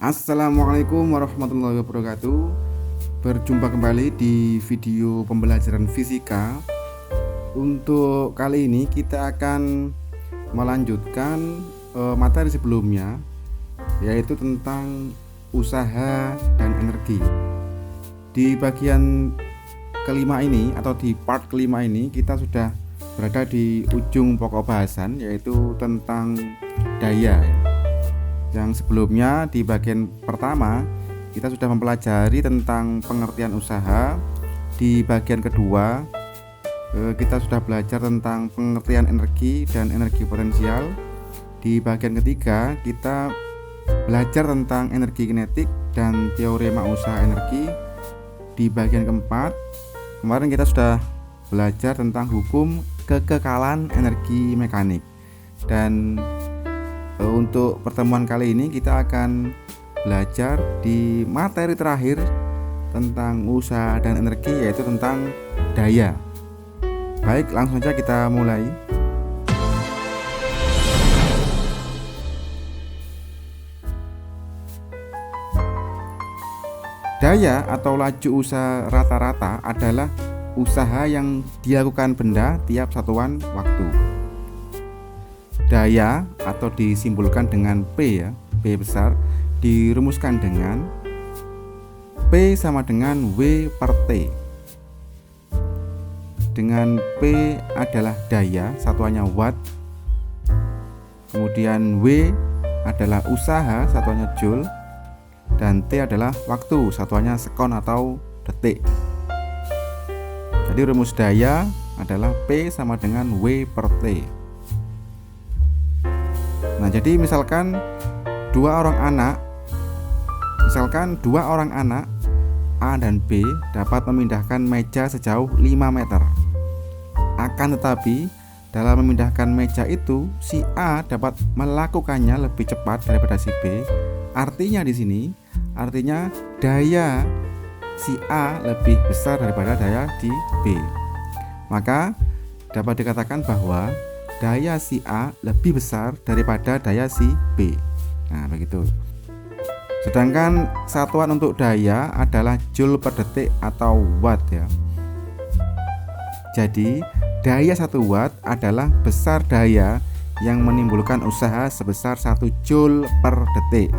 Assalamualaikum warahmatullahi wabarakatuh. Berjumpa kembali di video pembelajaran fisika. Untuk kali ini kita akan melanjutkan materi sebelumnya, yaitu tentang usaha dan energi. Di bagian kelima ini atau di part kelima ini kita sudah berada di ujung pokok bahasan, yaitu tentang daya. Yang sebelumnya di bagian pertama kita sudah mempelajari tentang pengertian usaha. Di bagian kedua kita sudah belajar tentang pengertian energi dan energi potensial. Di bagian ketiga kita belajar tentang energi kinetik dan teorema usaha energi. Di bagian keempat kemarin kita sudah belajar tentang hukum kekekalan energi mekanik. Dan untuk pertemuan kali ini kita akan belajar di materi terakhir tentang usaha dan energi, yaitu tentang daya. Baik, langsung saja kita mulai. Daya atau laju usaha rata-rata adalah usaha yang dilakukan benda tiap satuan waktu. Daya atau disimbolkan dengan P ya, P besar, dirumuskan dengan P sama dengan W per T. Dengan P adalah daya, satuannya watt. Kemudian W adalah usaha, satuannya joule. Dan T adalah waktu, satuannya sekon atau detik. Jadi rumus daya adalah P sama dengan W per T. Nah, jadi misalkan dua orang anak A dan B dapat memindahkan meja sejauh 5 meter. Akan tetapi dalam memindahkan meja itu si A dapat melakukannya lebih cepat daripada si B. Artinya daya si A lebih besar daripada daya di B. Maka dapat dikatakan bahwa daya si A lebih besar daripada daya si B. Nah, begitu. Sedangkan satuan untuk daya adalah joule per detik atau watt ya. Jadi, daya 1 watt adalah besar daya yang menimbulkan usaha sebesar 1 joule per detik.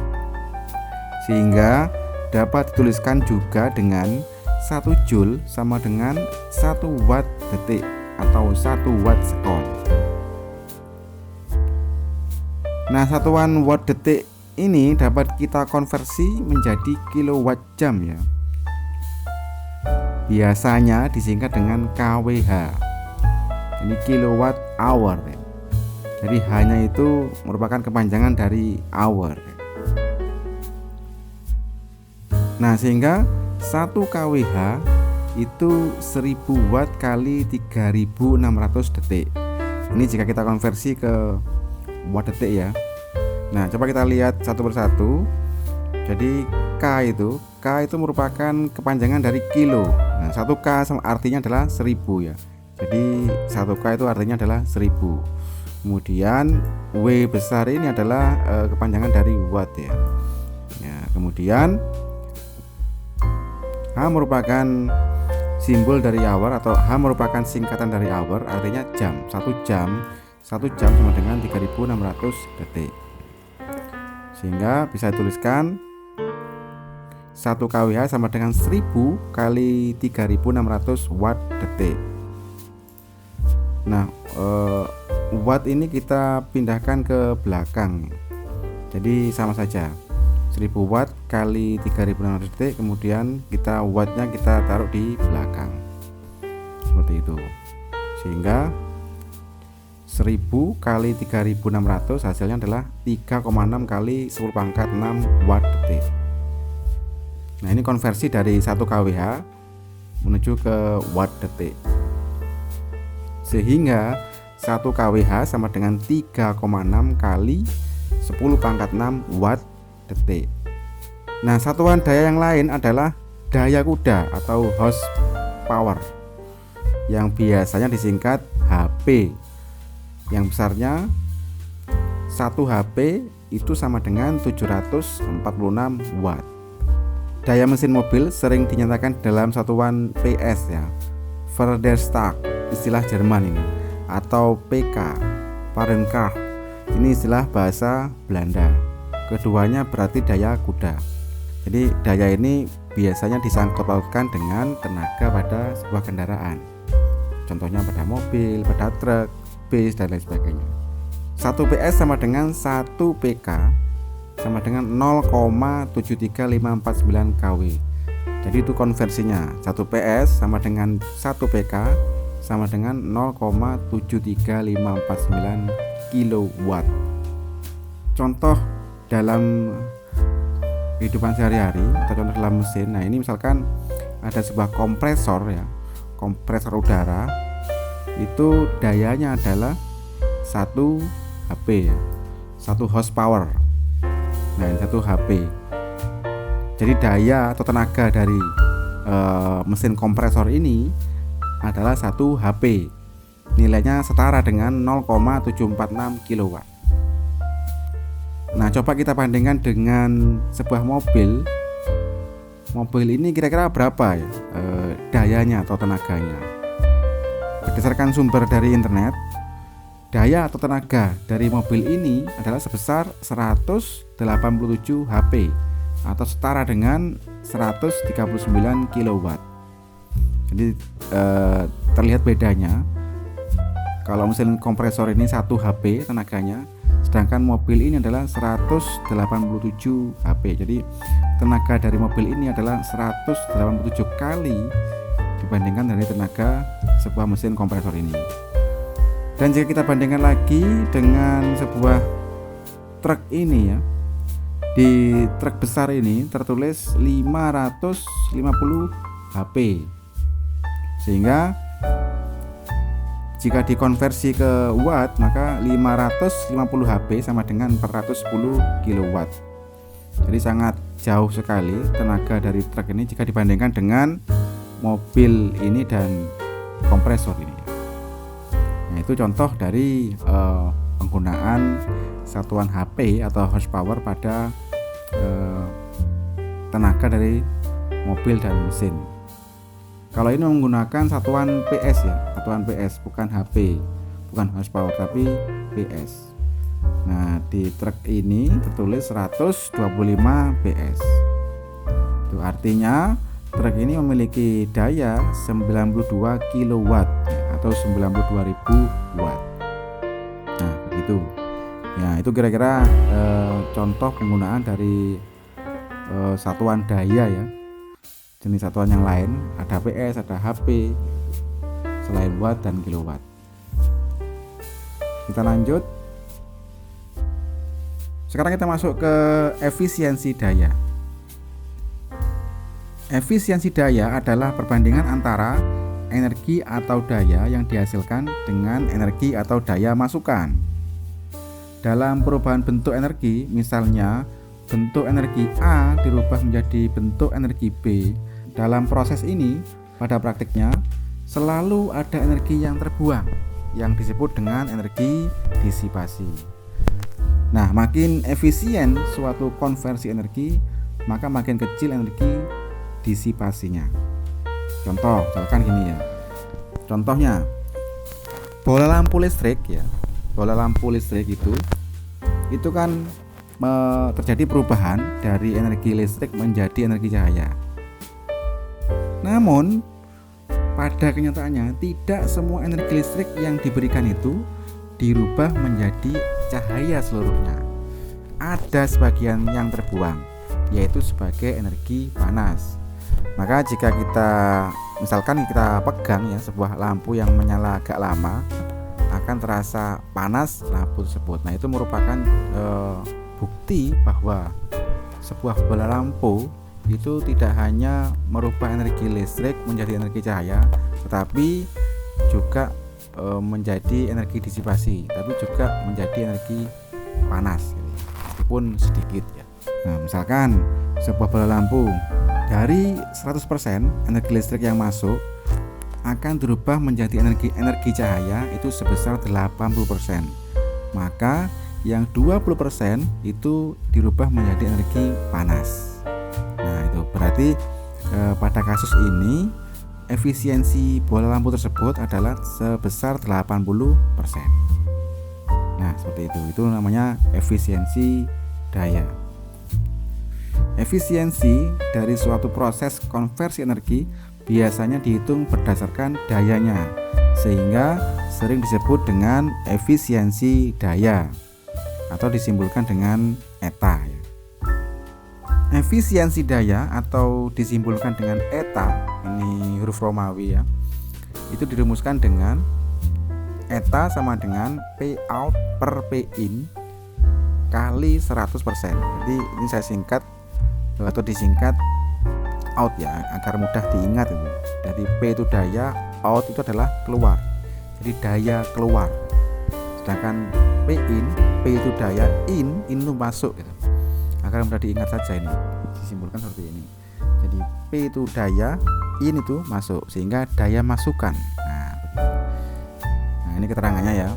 Sehingga dapat dituliskan juga dengan 1 joule sama dengan 1 watt detik atau 1 watt sekon. Nah, satuan watt detik ini dapat kita konversi menjadi kilowatt jam ya. Biasanya disingkat dengan kWh. Ini kilowatt hour ya. Jadi hanya itu merupakan kepanjangan dari hour. Nah, sehingga 1 kWh itu 1000 watt kali 3600 detik. Ini jika kita konversi ke watt detik ya. Nah, coba kita lihat satu persatu. Jadi K itu merupakan kepanjangan dari kilo. Nah, 1K artinya adalah 1000 ya. Jadi 1K itu artinya adalah 1000. Kemudian W besar ini adalah kepanjangan dari watt ya. Ya, kemudian H merupakan simbol dari hour atau H merupakan singkatan dari hour, artinya jam. 1 jam sama dengan 3600 detik. Sehingga bisa dituliskan 1 kWh sama dengan 1000 kali 3600 watt detik. Nah, watt ini kita pindahkan ke belakang. Jadi sama saja. 1000 watt kali 3600 detik, kemudian wattnya kita taruh di belakang. Seperti itu. Sehingga 1000 kali 3600 hasilnya adalah 3,6 kali 10 pangkat 6 watt detik. Nah, ini konversi dari 1 kWh menuju ke watt detik. Sehingga 1 kWh sama dengan 3,6 kali 10 pangkat 6 watt detik. Nah, satuan daya yang lain adalah daya kuda atau horsepower yang biasanya disingkat HP. Yang besarnya 1 HP itu sama dengan 746 watt. Daya mesin mobil sering dinyatakan dalam satuan PS ya, Verdeelstag, istilah Jerman ini, atau PK, Parenkracht, ini istilah bahasa Belanda. Keduanya berarti daya kuda. Jadi daya ini biasanya disangkut pautkan dengan tenaga pada sebuah kendaraan. Contohnya pada mobil, pada truk, bis, dan lain sebagainya. 1 PS sama dengan 1 PK sama dengan 0,73549 kW. Jadi itu konversinya. 1 PS sama dengan 1 PK sama dengan 0,73549 kilowatt. Contoh dalam kehidupan sehari-hari atau contoh dalam mesin. Nah, ini misalkan ada sebuah kompresor ya, kompresor udara, itu dayanya adalah 1 HP ya, 1 horsepower. Nah, ini 1 HP. Jadi daya atau tenaga dari mesin kompresor ini adalah 1 HP. Nilainya setara dengan 0,746 kW. Nah, coba kita bandingkan dengan sebuah mobil. Mobil ini kira-kira berapa ya dayanya atau tenaganya? Berdasarkan sumber dari internet, daya atau tenaga dari mobil ini adalah sebesar 187 HP atau setara dengan 139 kW. Jadi terlihat bedanya. Kalau mesin kompresor ini 1 HP tenaganya, sedangkan mobil ini adalah 187 HP. Jadi tenaga dari mobil ini adalah 187 kali dibandingkan dari tenaga sebuah mesin kompresor ini. Dan jika kita bandingkan lagi dengan sebuah truk ini ya, di truk besar ini tertulis 550 HP, sehingga jika dikonversi ke watt maka 550 HP sama dengan 410 kW. Jadi sangat jauh sekali tenaga dari truk ini jika dibandingkan dengan mobil ini dan kompresor ini. Nah, itu contoh dari penggunaan satuan HP atau horsepower pada tenaga dari mobil dan mesin. Kalau ini menggunakan satuan PS ya, satuan PS, bukan HP, bukan horsepower tapi PS. Nah, di truk ini tertulis 125 PS. Itu artinya truk ini memiliki daya 92 kW atau 92.000 watt. Nah, begitu. Ya, itu kira-kira contoh penggunaan dari satuan daya ya. Jenis satuan yang lain ada PS, ada HP, selain watt dan kilowatt. Kita lanjut. Sekarang kita masuk ke efisiensi daya. Efisiensi daya adalah perbandingan antara energi atau daya yang dihasilkan dengan energi atau daya masukan. Dalam perubahan bentuk energi, misalnya bentuk energi A dirubah menjadi bentuk energi B. Dalam proses ini, pada praktiknya selalu ada energi yang terbuang yang disebut dengan energi disipasi. Nah, makin efisien suatu konversi energi, maka makin kecil energi disipasinya. Contoh, misalkan gini ya. Contohnya, bola lampu listrik ya. Bola lampu listrik itu kan terjadi perubahan dari energi listrik menjadi energi cahaya. Namun pada kenyataannya tidak semua energi listrik yang diberikan itu dirubah menjadi cahaya seluruhnya. Ada sebagian yang terbuang, yaitu sebagai energi panas. Maka jika kita misalkan kita pegang ya sebuah lampu yang menyala agak lama, akan terasa panas lampu tersebut. Nah, itu merupakan bukti bahwa sebuah bola lampu itu tidak hanya merubah energi listrik menjadi energi cahaya, tetapi juga menjadi energi disipasi, tapi juga menjadi energi panas, meskipun sedikit ya. Nah, misalkan sebuah bola lampu dari 100% energi listrik yang masuk akan berubah menjadi energi cahaya itu sebesar 80%. Maka yang 20% itu dirubah menjadi energi panas. Nah, itu berarti pada kasus ini efisiensi bola lampu tersebut adalah sebesar 80%. Nah, seperti itu. Itu namanya efisiensi daya. Efisiensi dari suatu proses konversi energi biasanya dihitung berdasarkan dayanya, sehingga sering disebut dengan efisiensi daya atau disimbolkan dengan eta. Efisiensi daya atau disimbolkan dengan eta, ini huruf Romawi ya, itu dirumuskan dengan eta sama dengan P out per P in kali 100%. Jadi ini saya singkat atau disingkat out ya, agar mudah diingat itu. Jadi P itu daya, out itu adalah keluar. Jadi daya keluar. Sedangkan P itu daya, in itu masuk gitu. Agar mudah diingat saja, ini disimbolkan seperti ini. Jadi P itu daya, in itu masuk, sehingga daya masukan. Nah, ini keterangannya ya.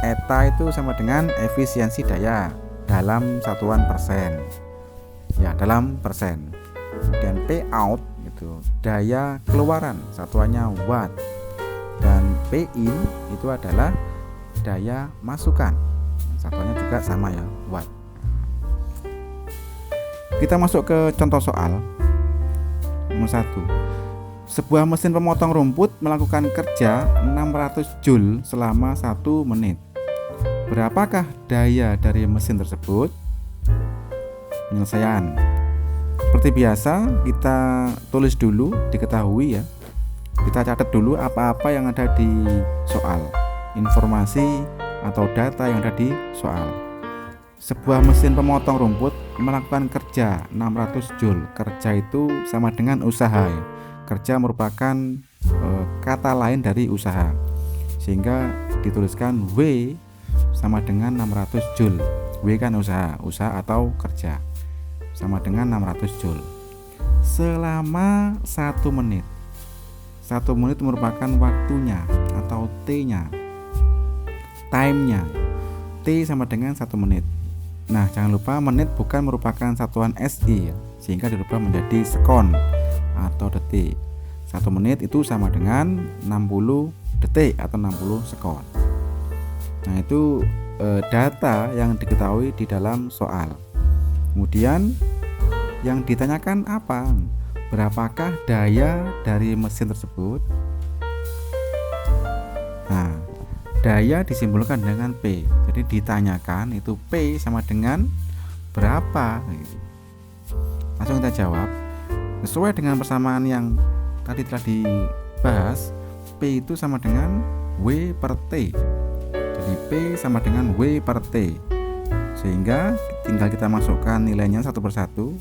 Eta itu sama dengan efisiensi daya dalam satuan persen. Ya, dalam persen. Kemudian P out itu daya keluaran, satuannya watt. Dan P in itu adalah daya masukan, satuannya juga sama ya, watt. Kita masuk ke contoh soal nomor 1. Sebuah mesin pemotong rumput melakukan kerja 600 Joule selama 1 menit. Berapakah daya dari mesin tersebut? Penyelesaian. Seperti biasa, kita tulis dulu, diketahui ya. Kita catat dulu apa-apa yang ada di soal, informasi atau data yang ada di soal. Sebuah mesin pemotong rumput melakukan kerja 600 Joule. Kerja itu sama dengan usaha ya. Kerja merupakan kata lain dari usaha, sehingga dituliskan W sama dengan 600 Joule. W kan usaha atau kerja, sama dengan 600 Joule selama 1 menit. 1 menit merupakan waktunya atau T-nya, time-nya. T sama dengan 1 menit. Nah, jangan lupa menit bukan merupakan satuan SI ya, sehingga dirubah menjadi sekon atau detik. 1 menit itu sama dengan 60 detik atau 60 sekon. Nah, itu data yang diketahui di dalam soal. Kemudian yang ditanyakan apa? Berapakah daya dari mesin tersebut? Nah, daya disimbolkan dengan P. Jadi ditanyakan itu P sama dengan berapa? Langsung kita jawab. Sesuai dengan persamaan yang tadi telah dibahas, P itu sama dengan W per T. Jadi P sama dengan W per T. Sehingga tinggal kita masukkan nilainya satu persatu.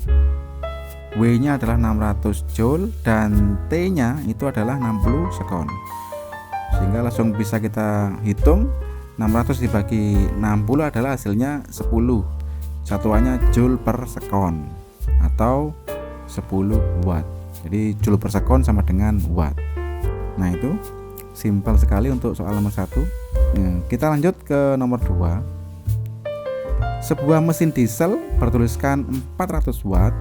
W-nya adalah 600 Joule dan T-nya itu adalah 60 sekon. Sehingga langsung bisa kita hitung 600 dibagi 60 adalah hasilnya 10. Satuannya Joule per sekon atau 10 watt. Jadi Joule per sekon sama dengan watt. Nah, itu simpel sekali untuk soal nomor 1. Kita lanjut ke nomor 2. Sebuah mesin diesel bertuliskan 400 watt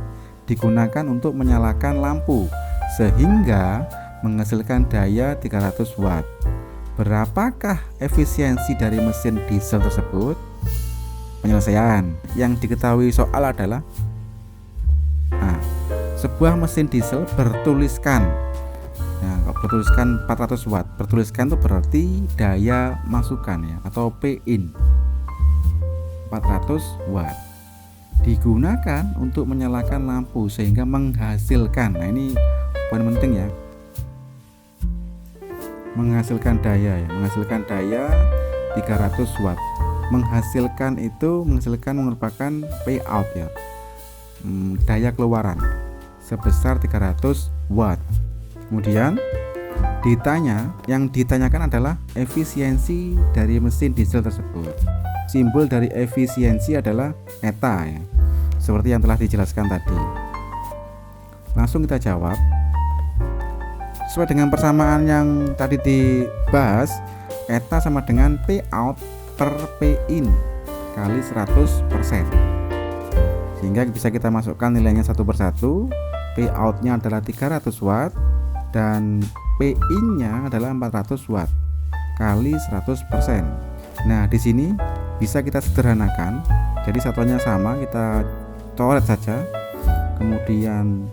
digunakan untuk menyalakan lampu sehingga menghasilkan daya 300 watt. Berapakah efisiensi dari mesin diesel tersebut? Penyelesaian. Yang diketahui soal adalah sebuah mesin diesel bertuliskan. Nah, kalau bertuliskan 400 watt, bertuliskan itu berarti daya masukan ya, atau P in 400 watt digunakan untuk menyalakan lampu sehingga menghasilkan. Nah, ini poin penting ya. Menghasilkan daya 300 watt. Menghasilkan merupakan P out ya. Daya keluaran sebesar 300 watt. Kemudian yang ditanyakan adalah efisiensi dari mesin diesel tersebut. Simbol dari efisiensi adalah eta ya, seperti yang telah dijelaskan tadi. Langsung kita jawab. Sesuai dengan persamaan yang tadi dibahas, eta sama dengan P out per P in kali 100%, sehingga bisa kita masukkan nilainya satu persatu. P out-nya adalah 300 watt dan PI-nya adalah 400 watt kali 100%. Nah, di sini bisa kita sederhanakan. Jadi satuannya sama, kita coret saja. Kemudian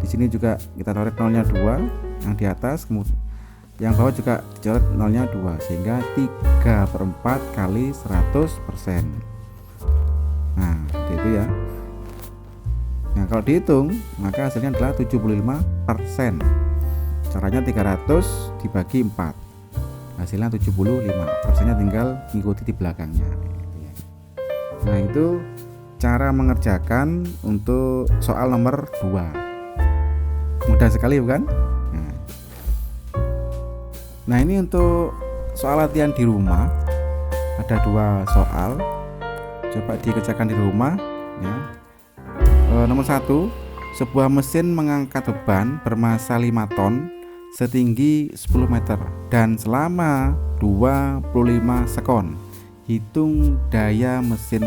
di sini juga kita coret nolnya 2 yang di atas, kemudian yang bawah juga dicoret nolnya 2, sehingga 3/4 kali 100%. Nah, seperti itu ya. Nah, kalau dihitung maka hasilnya adalah 75%. Caranya 300 dibagi 4, hasilnya 75%, tinggal mengikuti di belakangnya. Nah, itu cara mengerjakan untuk soal nomor 2. Mudah sekali bukan? Nah, ini untuk soal latihan di rumah. Ada 2 soal, coba dikerjakan di rumah ya. Nomor 1, sebuah mesin mengangkat beban bermassa 5 ton setinggi 10 meter dan selama 25 sekon. Hitung daya mesin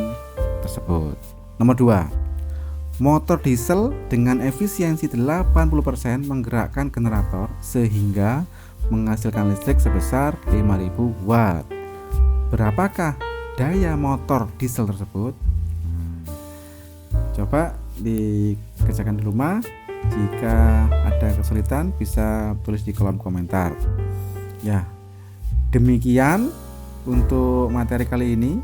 tersebut. Nomor 2, motor diesel dengan efisiensi 80% menggerakkan generator sehingga menghasilkan listrik sebesar 5000 watt. Berapakah daya motor diesel tersebut? Coba dikerjakan di rumah. Jika ada kesulitan bisa tulis di kolom komentar. Ya, demikian untuk materi kali ini.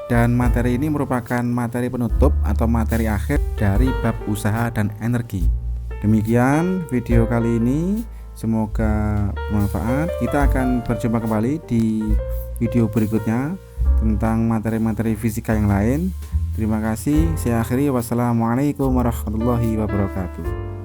Dan materi ini merupakan materi penutup atau materi akhir dari bab usaha dan energi. Demikian video kali ini, semoga bermanfaat. Kita akan berjumpa kembali di video berikutnya tentang materi-materi fisika yang lain. Terima kasih. Saya akhiri. Wassalamualaikum warahmatullahi wabarakatuh.